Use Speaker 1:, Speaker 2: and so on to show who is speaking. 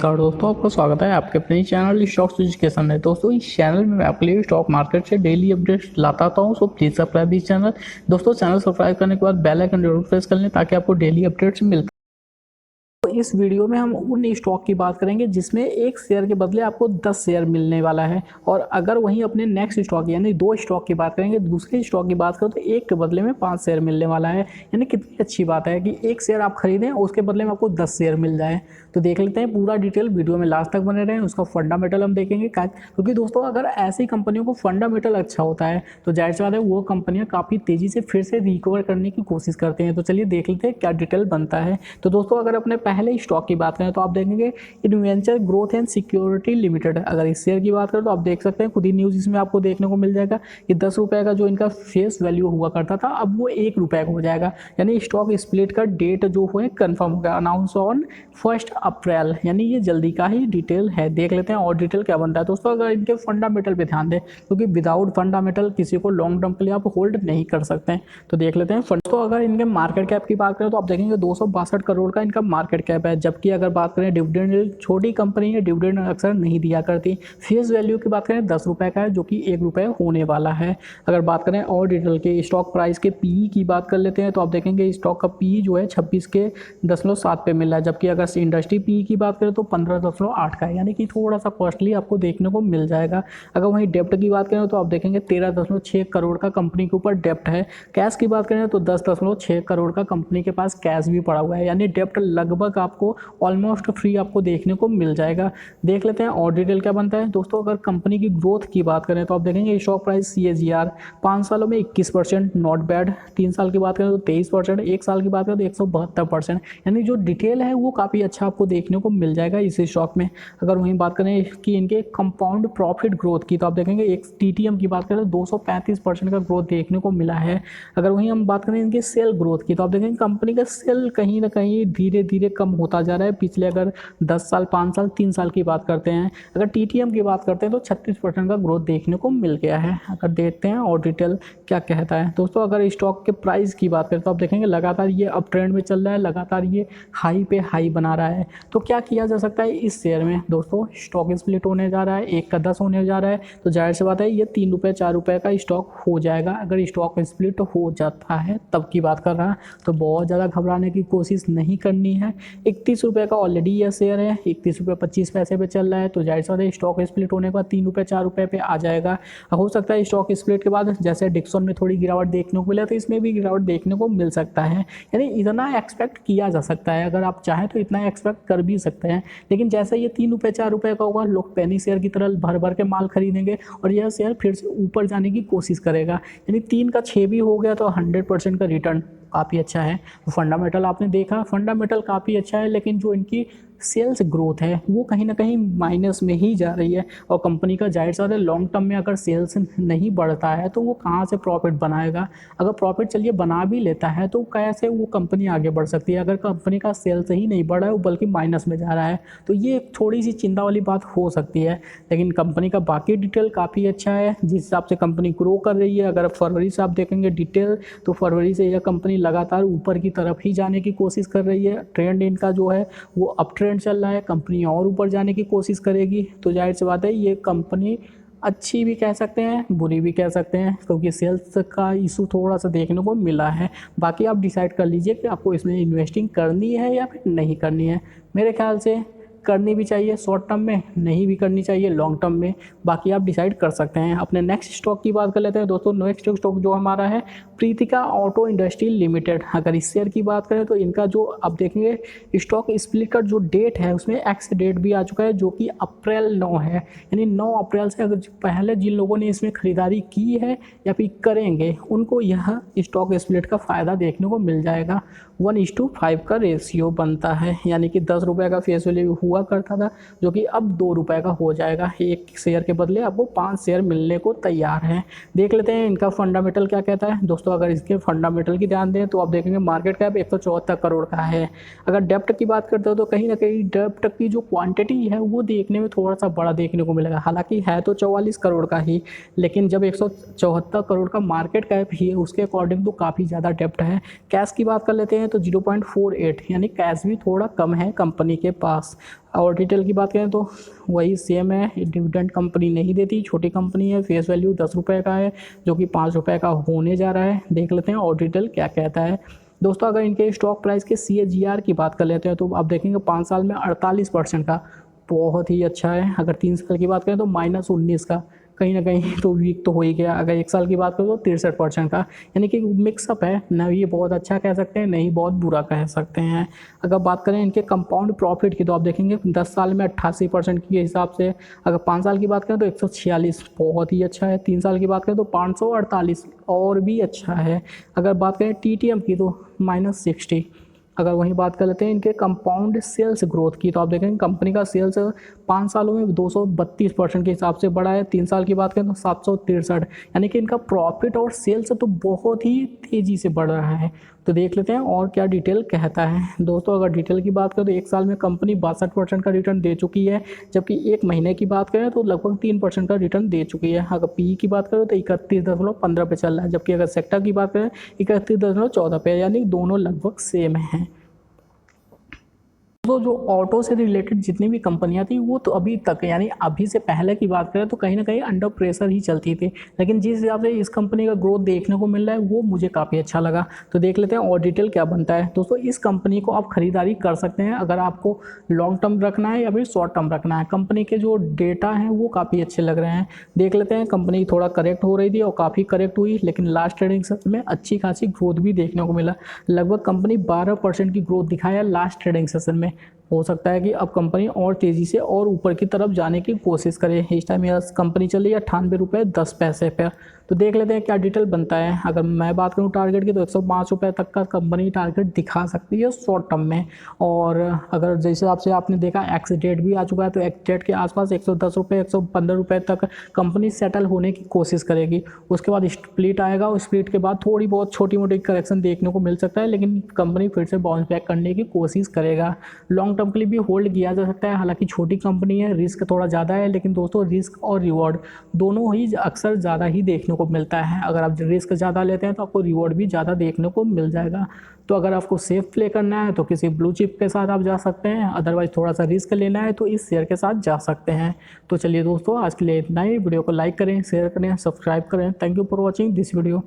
Speaker 1: नमस्कार दोस्तों, आपका स्वागत है आपके अपने चैनल स्टॉक्स एजुकेशन है। दोस्तों इस चैनल में मैं आपके लिए स्टॉक मार्केट से डेली अपडेट्स लाता हूं, so please subscribe this channel. दोस्तों चैनल सब्सक्राइब करने के बाद बेल आइकन जरूर प्रेस कर लें ताकि आपको डेली अपडेट्स मिलते। तो इस वीडियो में हम उन स्टॉक की बात करेंगे जिसमें एक शेयर के बदले आपको 10 शेयर मिलने वाला है। और अगर वहीं अपने नेक्स्ट स्टॉक यानी 2 स्टॉक की बात करेंगे, दूसरे स्टॉक की बात करें तो एक के बदले में 5 शेयर मिलने वाला है। यानी कितनी अच्छी बात है कि एक शेयर आप खरीदें और उसके बदले में आपको 10 शेयर मिल जाए। तो देख लेते हैं पूरा डिटेल, वीडियो में लास्ट तक बने रहें। उसका फंडामेंटल हम देखेंगे क्योंकि दोस्तों अगर ऐसी कंपनियों को फंडामेंटल अच्छा होता है तो जाहिर सी बात है वो कंपनियां काफ़ी तेज़ी से फिर से रिकवर करने की कोशिश करते हैं। तो चलिए देख लेते हैं क्या डिटेल बनता है। तो दोस्तों अगर अपने पहले स्टॉक की बात करें तो आप देखेंगे इन्वेंचर ग्रोथ एंड सिक्योरिटी लिमिटेड। अगर इस शेयर की बात करें तो आप देख सकते हैं, खुद ही न्यूज़ इसमें आपको देखने को मिल जाएगा कि 10 रुपये का जो इनका फेस वैल्यू हुआ करता था अब वो 1 रुपये का हो जाएगा। यानी स्टॉक स्प्लिट का डेट जो है कन्फर्म हो गया, अनाउंस ऑन 1 अप्रैल। यानी ये जल्दी का ही डिटेल है। देख लेते हैं और डिटेल क्या बनता है। दोस्तों अगर इनके फंडामेंटल पे ध्यान दें, क्योंकि विदाउट फंडामेंटल किसी को लॉन्ग टर्म के लिए आप होल्ड नहीं कर सकते हैं। तो देख लेते हैं फंड। तो अगर इनके मार्केट कैप की बात करें तो आप देखेंगे 262 करोड़ का इनका मार्केट कैप है। जबकि अगर बात करें डिविडेंड, छोटी कंपनी है, डिविडेंड अक्सर नहीं दिया करती। फेस वैल्यू की बात करें 10 रुपये का है जो कि 1 रुपये होने वाला है। अगर बात करें और डिटेल के स्टॉक प्राइस के पी की बात कर लेते हैं तो आप देखेंगे स्टॉक का पी जो है 26 के 10.7 पे मिला है। जबकि अगर इंडस्ट्री पी की बात करें तो 15.8 का है। यानी कि थोड़ा सा कॉस्टली आपको देखने को मिल जाएगा। अगर वहीं डेप्ट की बात करें तो आप देखेंगे 13.6 करोड़ का कंपनी के ऊपर डेप्ट है। कैश की बात करें तो 10.6 करोड़ का कंपनी के पास कैश भी पड़ा हुआ है। यानी डेप्ट लगभग आपको ऑलमोस्ट फ्री आपको देखने को मिल जाएगा। देख लेते हैं और डिटेल क्या बनता है। दोस्तों अगर कंपनी की ग्रोथ की बात करें तो आप देखेंगे स्टॉक प्राइस CAGR 5 सालों में 21%, नॉट बैड। 3 साल की बात करें तो 23%, 1 साल की बात करें तो 172%। यानी जो डिटेल है वो काफ़ी अच्छा आपको देखने को मिल जाएगा इस स्टॉक में। अगर वहीं बात करें कि इनके कंपाउंड प्रॉफिट ग्रोथ की तो आप देखेंगे एक TTM की बात करें तो 235% का ग्रोथ देखने को मिला है। अगर वहीं हम बात करें इनके सेल ग्रोथ की तो आप देखेंगे कंपनी का सेल कहीं ना कहीं धीरे धीरे कम होता जा रहा है। पिछले अगर 10 साल, 5 साल, 3 साल की बात करते हैं, अगर TTM की बात करते हैं तो 36% का ग्रोथ देखने को मिल गया है। अगर देखते हैं और डिटेल क्या कहता है। दोस्तों अगर स्टॉक के प्राइस की बात करें तो आप देखेंगे लगातार ये अप ट्रेंड में चल रहा है, लगातार ये हाई पे हाई बना रहा है। तो क्या किया जा सकता है इस शेयर में। दोस्तों स्टॉक स्प्लिट होने जा रहा है, 1 का 10 होने जा रहा है। तो जाहिर सी बात है ये 3 रुपये 4 रुपये का स्टॉक हो जाएगा। अगर स्टॉक स्प्लिट हो जाता है तब की बात कर रहा है, तो बहुत ज़्यादा घबराने की कोशिश नहीं करनी है। 31 रुपये का ऑलरेडी यह शेयर है, 31 रुपये 25 पैसे पे चल रहा है। तो जाहिर सी बात है स्टॉक स्प्लिट होने के बाद 3 रुपये 4 रुपये पे आ जाएगा। हो सकता है स्टॉक स्प्लिट के बाद जैसे डिक्सन में थोड़ी गिरावट देखने को मिला तो इसमें भी गिरावट देखने को मिल सकता है। यानी इतना एक्सपेक्ट किया जा सकता है, अगर आप चाहें तो इतना एक्सपेक्ट कर भी सकते हैं। लेकिन जैसे ये 3 रुपये 4 रुपये का होगा, लोग पेनी शेयर की तरह भर भर के माल खरीदेंगे और यह शेयर फिर से ऊपर जाने की कोशिश करेगा। यानी 3 का 6 भी हो गया तो 100% का रिटर्न काफ़ी अच्छा है। फंडामेंटल आपने देखा, फंडामेंटल काफ़ी अच्छा है, लेकिन जो इनकी सेल्स ग्रोथ है वो कहीं ना कहीं माइनस में ही जा रही है। और कंपनी का जाहिर सा है लॉन्ग टर्म में अगर सेल्स नहीं बढ़ता है तो वो कहाँ से प्रॉफिट बनाएगा। अगर प्रॉफिट चलिए बना भी लेता है तो कैसे वो कंपनी आगे बढ़ सकती है अगर कंपनी का सेल्स ही नहीं बढ़ रहा है, बल्कि माइनस में जा रहा है। तो ये थोड़ी सी चिंता वाली बात हो सकती है। लेकिन कंपनी का बाकी डिटेल काफ़ी अच्छा है, जिस हिसाब से कंपनी ग्रो कर रही है। अगर फरवरी से आप देखेंगे डिटेल तो फरवरी से यह कंपनी लगातार ऊपर की तरफ ही जाने की कोशिश कर रही है। ट्रेंड इनका जो है वो अप ट्रेंड चल रहा है, कंपनी और ऊपर जाने की कोशिश करेगी। तो जाहिर सी बात है ये कंपनी अच्छी भी कह सकते हैं, बुरी भी कह सकते हैं, क्योंकि सेल्स का इशू थोड़ा सा देखने को मिला है। बाकी आप डिसाइड कर लीजिए कि आपको इसमें इन्वेस्टिंग करनी है या फिर नहीं करनी है। मेरे ख्याल से करनी भी चाहिए शॉर्ट टर्म में, नहीं भी करनी चाहिए लॉन्ग टर्म में। बाकी आप डिसाइड कर सकते हैं। अपने नेक्स्ट स्टॉक की बात कर लेते हैं। दोस्तों नेक्स्ट स्टॉक जो हमारा है प्रीतिका ऑटो इंडस्ट्री लिमिटेड। अगर इस शेयर की बात करें तो इनका जो आप देखेंगे स्टॉक स्प्लिट का जो डेट है उसमें एक्स डेट भी आ चुका है जो कि अप्रैल 9 है। यानी 9 अप्रैल से अगर पहले जिन लोगों ने इसमें खरीदारी की है या फिर करेंगे उनको यह स्टॉक स्प्लिट का फ़ायदा देखने को मिल जाएगा। 1:5 का रेशियो बनता है। यानी कि 10 रुपये का फेस वैल्यू हुआ करता था जो कि अब 2 रुपये का हो जाएगा। एक शेयर के बदले आपको 5 शेयर मिलने को तैयार हैं। देख लेते हैं इनका फंडामेंटल क्या कहता है। दोस्तों अगर इसके फंडामेंटल की ध्यान दें तो आप देखेंगे मार्केट कैप 174 करोड़ का है। अगर डेप्ट की बात करते हो तो कहीं ना कहीं डेप्ट की जो क्वांटिटी है वो देखने में थोड़ा सा बड़ा देखने को मिलेगा। हालांकि है तो 44 करोड़ का ही, लेकिन जब 174 करोड़ का मार्केट कैप ही है उसके अकॉर्डिंग तो काफ़ी ज़्यादा डेप्ट है। कैश की बात कर लेते हैं तो 0.48, यानी कैश भी थोड़ा कम है कंपनी के पास। और डिटेल की बात करें तो वही सेम है, डिविडेंड कंपनी नहीं देती, छोटी कंपनी है, फेस वैल्यू 10 रुपये का है जो कि 5 रुपये का होने जा रहा है। देख लेते हैं और डिटेल क्या कहता है। दोस्तों अगर इनके स्टॉक प्राइस के CAGR की बात कर लेते हैं तो आप देखेंगे 5 साल में 48% का, बहुत ही अच्छा है। अगर 3 साल की बात करें तो -19 का, कहीं ना कहीं तो वीक तो हो ही गया। अगर 1 साल की बात करें तो 63% का, यानी कि मिक्सअप है ना, ये बहुत अच्छा कह सकते हैं, नहीं बहुत बुरा कह सकते हैं। अगर बात करें इनके कंपाउंड प्रॉफिट की तो आप देखेंगे 10 साल में 88% के हिसाब से, अगर 5 साल की बात करें तो 146, बहुत ही अच्छा है। 3 साल की बात करें तो 548, और भी अच्छा है। अगर बात करें TTM की तो -60। अगर वहीं बात कर लेते हैं इनके कंपाउंड सेल्स ग्रोथ की तो आप देखेंगे कंपनी का सेल्स 5 सालों में 232% के हिसाब से बढ़ा है। 3 साल की बात करें तो 763, यानी कि इनका प्रॉफिट और सेल्स तो बहुत ही तेज़ी से बढ़ रहा है। तो देख लेते हैं और क्या डिटेल कहता है। दोस्तों अगर डिटेल की बात करें तो 1 साल में कंपनी 62% का रिटर्न दे चुकी है, जबकि 1 महीने की बात करें तो लगभग 3% का रिटर्न दे चुकी है। अगर PE की बात करें तो 31.15 पे चल रहा है, जबकि अगर सेक्टर की बात करें 31.14 पे, यानी दोनों लगभग सेम हैं। तो जो ऑटो से रिलेटेड जितनी भी कंपनियां थी वो तो अभी तक, यानी अभी से पहले की बात करें तो कहीं ना कहीं अंडर प्रेशर ही चलती थी, लेकिन जिस हिसाब से इस कंपनी का ग्रोथ देखने को मिल रहा है वो मुझे काफ़ी अच्छा लगा। तो देख लेते हैं और डिटेल क्या बनता है। दोस्तों इस कंपनी को आप खरीदारी कर सकते हैं अगर आपको लॉन्ग टर्म रखना है या फिर शॉर्ट टर्म रखना है। कंपनी के जो डेटा हैं वो काफ़ी अच्छे लग रहे हैं। देख लेते हैं, कंपनी थोड़ा करेक्ट हो रही थी और काफ़ी करेक्ट हुई, लेकिन लास्ट ट्रेडिंग सेशन में अच्छी खासी ग्रोथ भी देखने को मिला। लगभग कंपनी 12% की ग्रोथ दिखाया लास्ट ट्रेडिंग सेशन में। हो सकता है कि अब कंपनी और तेज़ी से और ऊपर की तरफ जाने की कोशिश करे। इस टाइम यह कंपनी चल रही है 98 रुपये 10 पैसे पर। तो देख लेते हैं क्या डिटेल बनता है। अगर मैं बात करूं टारगेट की तो 105 रुपये तक का कंपनी टारगेट दिखा सकती है शॉर्ट टर्म में। और अगर जिस हिसाब से आपने देखा एक्स डेट भी आ चुका है, तो एक्स डेट के आसपास 110 रुपये 115 रुपये तक कंपनी सेटल होने की कोशिश करेगी। उसके बाद स्प्लिट आएगा और स्प्लिट के बाद थोड़ी बहुत छोटी मोटी करेक्शन देखने को मिल सकता है, लेकिन कंपनी फिर से बाउंस बैक करने की कोशिश करेगा। लॉन्ग टर्म के लिए भी होल्ड किया जा सकता है। हालांकि छोटी कंपनी है, रिस्क थोड़ा ज़्यादा है, लेकिन दोस्तों रिस्क और रिवॉर्ड दोनों ही अक्सर ज़्यादा ही देखने को मिलता है। अगर आप रिस्क ज़्यादा लेते हैं तो आपको रिवॉर्ड भी ज़्यादा देखने को मिल जाएगा। तो अगर आपको सेफ प्ले करना है तो किसी ब्लू चिप के साथ आप जा सकते हैं, अदरवाइज थोड़ा सा रिस्क लेना है तो इस शेयर के साथ जा सकते हैं। तो चलिए दोस्तों आज के लिए इतना ही। वीडियो को लाइक करें, शेयर करें, सब्सक्राइब करें। Thank you for watching this video.